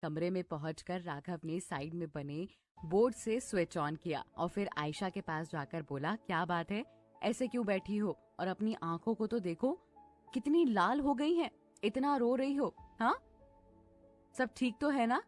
कमरे में पहुंचकर राघव ने साइड में बने बोर्ड से स्विच ऑन किया और फिर आयशा के पास जाकर बोला, क्या बात है, ऐसे क्यों बैठी हो? और अपनी आंखों को तो देखो, कितनी लाल हो गई हैं, इतना रो रही हो। हाँ, सब ठीक तो है ना?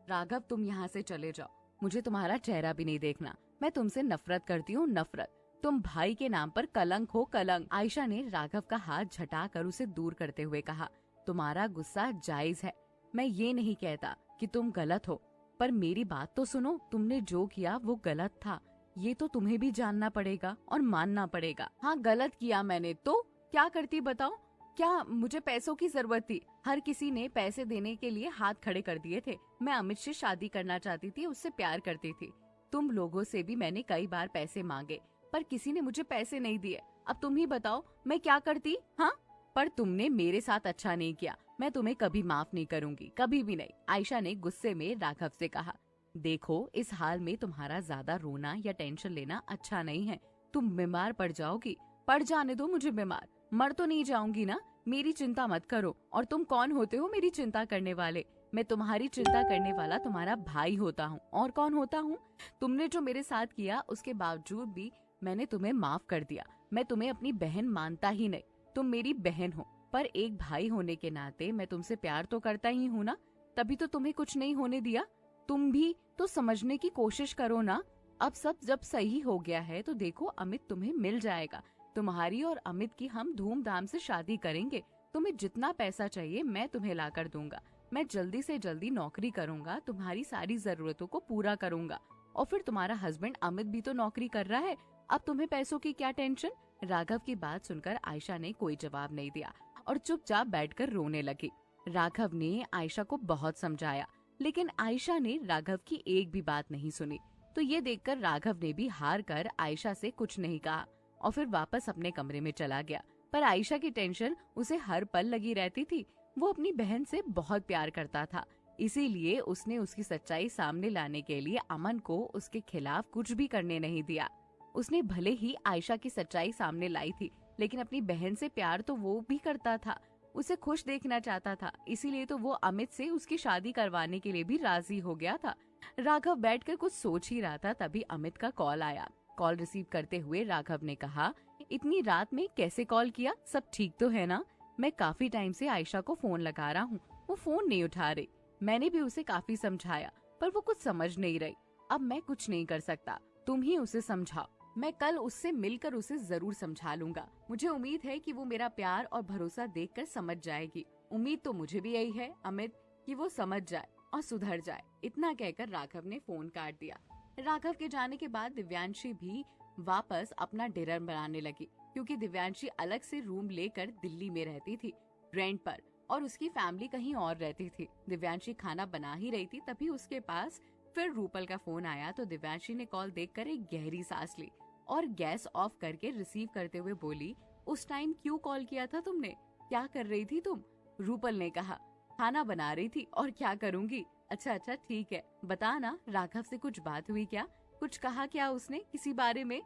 राघव, तुम यहाँ से चले जाओ, मुझे तुम्हारा चेहरा भी नहीं देखना। मैं तुमसे नफरत करती हूँ, नफरत। तुम भाई के नाम पर कलंक हो, कलंक। आयशा ने राघव का हाथ झटाकर उसे दूर करते हुए कहा, तुम्हारा गुस्सा जायज है, मैं ये नहीं कहता कि तुम गलत हो, पर मेरी बात तो सुनो। तुमने जो किया वो गलत था, ये तो तुम्हें भी जानना पड़ेगा और मानना पड़ेगा। हाँ, गलत किया मैंने तो क्या करती बताओ? क्या मुझे पैसों की जरूरत थी? हर किसी ने पैसे देने के लिए हाथ खड़े कर दिए थे। मैं अमित से शादी करना चाहती थी, उससे प्यार करती थी। तुम लोगों से भी मैंने कई बार पैसे मांगे, पर किसी ने मुझे पैसे नहीं दिए। अब तुम ही बताओ मैं क्या करती? हाँ, पर तुमने मेरे साथ अच्छा नहीं किया, मैं तुम्हें कभी माफ नहीं करूंगी, कभी भी नहीं। आयशा ने गुस्से में राघव से कहा, देखो, इस हाल में तुम्हारा ज्यादा रोना या टेंशन लेना अच्छा नहीं है। तुम बीमार पड़ जाओगी। पड़ जाने दो मुझे बीमार, मर तो नहीं जाऊंगी ना। मेरी चिंता मत करो। और तुम कौन होते हो मेरी चिंता करने वाले? मैं तुम्हारी चिंता करने वाला तुम्हारा भाई होता हूँ, और कौन होता हूँ? तुमने जो मेरे साथ किया उसके बावजूद भी मैंने तुम्हें माफ कर दिया। मैं तुम्हें अपनी बहन मानता ही नहीं, तुम मेरी बहन हो, पर एक भाई होने के नाते मैं तुमसे प्यार तो करता ही हूँ ना, तभी तो तुम्हें कुछ नहीं होने दिया। तुम भी तो समझने की कोशिश करो ना। अब सब जब सही हो गया है तो देखो, अमित तुम्हें मिल जाएगा। तुम्हारी और अमित की हम धूमधाम से शादी करेंगे। तुम्हें जितना पैसा चाहिए मैं तुम्हें ला कर दूंगा। मैं जल्दी से जल्दी नौकरी करूंगा, तुम्हारी सारी जरूरतों को पूरा करूंगा। और फिर तुम्हारा हस्बैंड अमित भी तो नौकरी कर रहा है, अब तुम्हें पैसों की क्या टेंशन? राघव की बात सुनकर आयशा ने कोई जवाब नहीं दिया और चुपचाप बैठकर रोने लगी। राघव ने आयशा को बहुत समझाया, लेकिन आयशा ने राघव की एक भी बात नहीं सुनी। तो ये देखकर राघव ने भी हार कर आयशा से कुछ नहीं कहा और फिर वापस अपने कमरे में चला गया। पर आयशा की टेंशन उसे हर पल लगी रहती थी। वो अपनी बहन से बहुत प्यार करता था, इसीलिए उसने उसकी सच्चाई सामने लाने के लिए अमन को उसके खिलाफ कुछ भी करने नहीं दिया। उसने भले ही आयशा की सच्चाई सामने लाई थी, लेकिन अपनी बहन से प्यार तो वो भी करता था, उसे खुश देखना चाहता था। इसीलिए तो वो अमित से उसकी शादी करवाने के लिए भी राजी हो गया था। राघव बैठकर कुछ सोच ही रहा था, तभी अमित का कॉल आया। कॉल रिसीव करते हुए राघव ने कहा, इतनी रात में कैसे कॉल किया? सब ठीक तो है ना? मैं काफी टाइम से आयशा को फोन लगा रहा हूँ, वो फोन नहीं उठा रही। मैंने भी उसे काफी समझाया, पर वो कुछ समझ नहीं रही। अब मैं कुछ नहीं कर सकता, तुम ही उसे समझाओ। मैं कल उससे मिलकर उसे जरूर समझा लूंगा। मुझे उम्मीद है कि वो मेरा प्यार और भरोसा देखकर समझ जाएगी। उम्मीद तो मुझे भी यही है अमित, कि वो समझ जाए और सुधर जाए। इतना कहकर राघव ने फोन काट दिया। राघव के जाने के बाद दिव्यांशी भी वापस अपना डिनर बनाने लगी, क्योंकि दिव्यांशी अलग से रूम लेकर दिल्ली में रहती थी, रेंट पर, और उसकी फैमिली कहीं और रहती थी। दिव्यांशी खाना बना ही रही थी, तभी उसके पास फिर रूपल का फोन आया। तो दिव्यांशी ने कॉल देखकर एक गहरी सांस ली और गैस ऑफ करके रिसीव करते हुए बोली, उस टाइम क्यों कॉल किया था तुमने? क्या कर रही थी तुम? रूपल ने कहा, खाना बना रही थी, और क्या करूंगी। अच्छा अच्छा ठीक है, बता ना, राघव से कुछ बात हुई क्या? कुछ कहा क्या उसने किसी बारे में?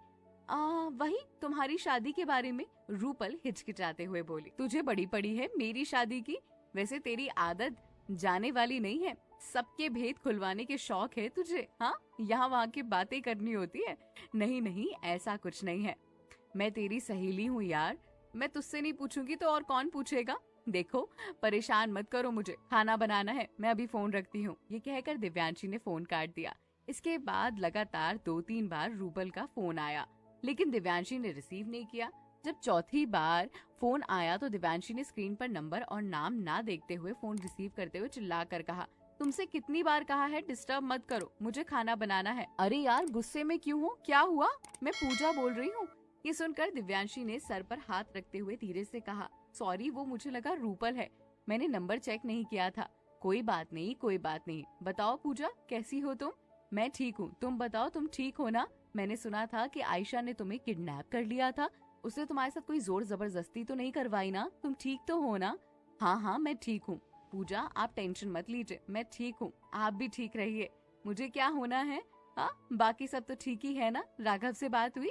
वही तुम्हारी शादी के बारे में, रूपल हिचकिचाते हुए बोली। तुझे बड़ी पड़ी है मेरी शादी की? वैसे तेरी आदत जाने वाली नहीं है, सबके भेद खुलवाने के शौक है तुझे। हाँ, यहाँ वहाँ की बातें करनी होती है। नहीं नहीं, ऐसा कुछ नहीं है, मैं तेरी सहेली हूँ यार, मैं तुझसे नहीं पूछूंगी तो और कौन पूछेगा। देखो, परेशान मत करो मुझे, खाना बनाना है, मैं अभी फोन रखती हूँ। ये कहकर दिव्यांशी ने फोन काट दिया। इसके बाद लगातार 2-3 बार रूपल का फोन आया, लेकिन दिव्यांशी ने रिसीव नहीं किया। जब चौथी बार फोन आया तो दिव्यांशी ने स्क्रीन पर नंबर और नाम ना देखते हुए फोन रिसीव करते हुए चिल्लाकर कहा, तुमसे कितनी बार कहा है डिस्टर्ब मत करो, मुझे खाना बनाना है। अरे यार, गुस्से में क्यों हो? क्या हुआ? मैं पूजा बोल रही हूँ। ये सुनकर दिव्यांशी ने सर पर हाथ रखते हुए धीरे से कहा, सॉरी, वो मुझे लगा रूपल है, मैंने नंबर चेक नहीं किया था। कोई बात नहीं, कोई बात नहीं। बताओ पूजा, कैसी हो तुम? मैं ठीक हूँ, तुम बताओ, तुम ठीक हो ना? मैंने सुना था कि आयशा ने तुम्हें किडनैप कर लिया था, उसने तुम्हारे साथ कोई जोर जबरदस्ती तो नहीं करवाई ना? तुम ठीक तो हो ना? हाँ हाँ, मैं ठीक हूँ पूजा, आप टेंशन मत लीजिए, मैं ठीक हूँ, आप भी ठीक रहिए। मुझे क्या होना है? हाँ, बाकी सब तो ठीक ही है ना? राघव से बात हुई?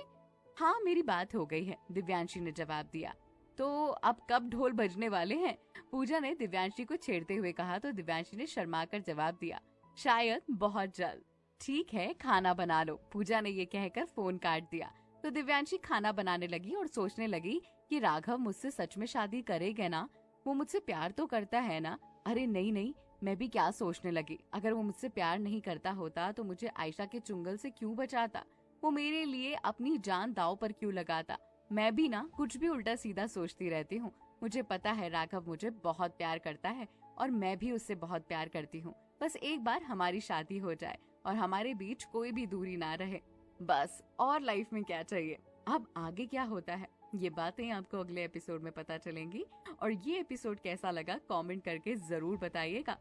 हाँ, मेरी बात हो गई है, दिव्यांशी ने जवाब दिया। तो अब कब ढोल बजने वाले हैं? पूजा ने दिव्यांशी को छेड़ते हुए कहा तो दिव्यांशी ने शर्माकर जवाब दिया, शायद बहुत जल्द। ठीक है, खाना बना लो। पूजा ने ये कहकर फोन काट दिया। तो दिव्यांशी खाना बनाने लगी और सोचने लगी कि राघव मुझसे सच में शादी करेगा ना? वो मुझसे प्यार तो करता है ना? अरे नहीं नहीं, मैं भी क्या सोचने लगी, अगर वो मुझसे प्यार नहीं करता होता तो मुझे आयशा के चुंगल से क्यों बचाता? वो मेरे लिए अपनी जान दांव पर क्यों लगाता? मैं भी ना कुछ भी उल्टा सीधा सोचती रहती हूँ। मुझे पता है राघव मुझे बहुत प्यार करता है और मैं भी उससे बहुत प्यार करती हूँ। बस एक बार हमारी शादी हो जाए और हमारे बीच कोई भी दूरी ना रहे, बस। और लाइफ में क्या चाहिए? अब आगे क्या होता है ये बातें आपको अगले एपिसोड में पता चलेंगी। और ये एपिसोड कैसा लगा कमेंट करके जरूर बताइएगा।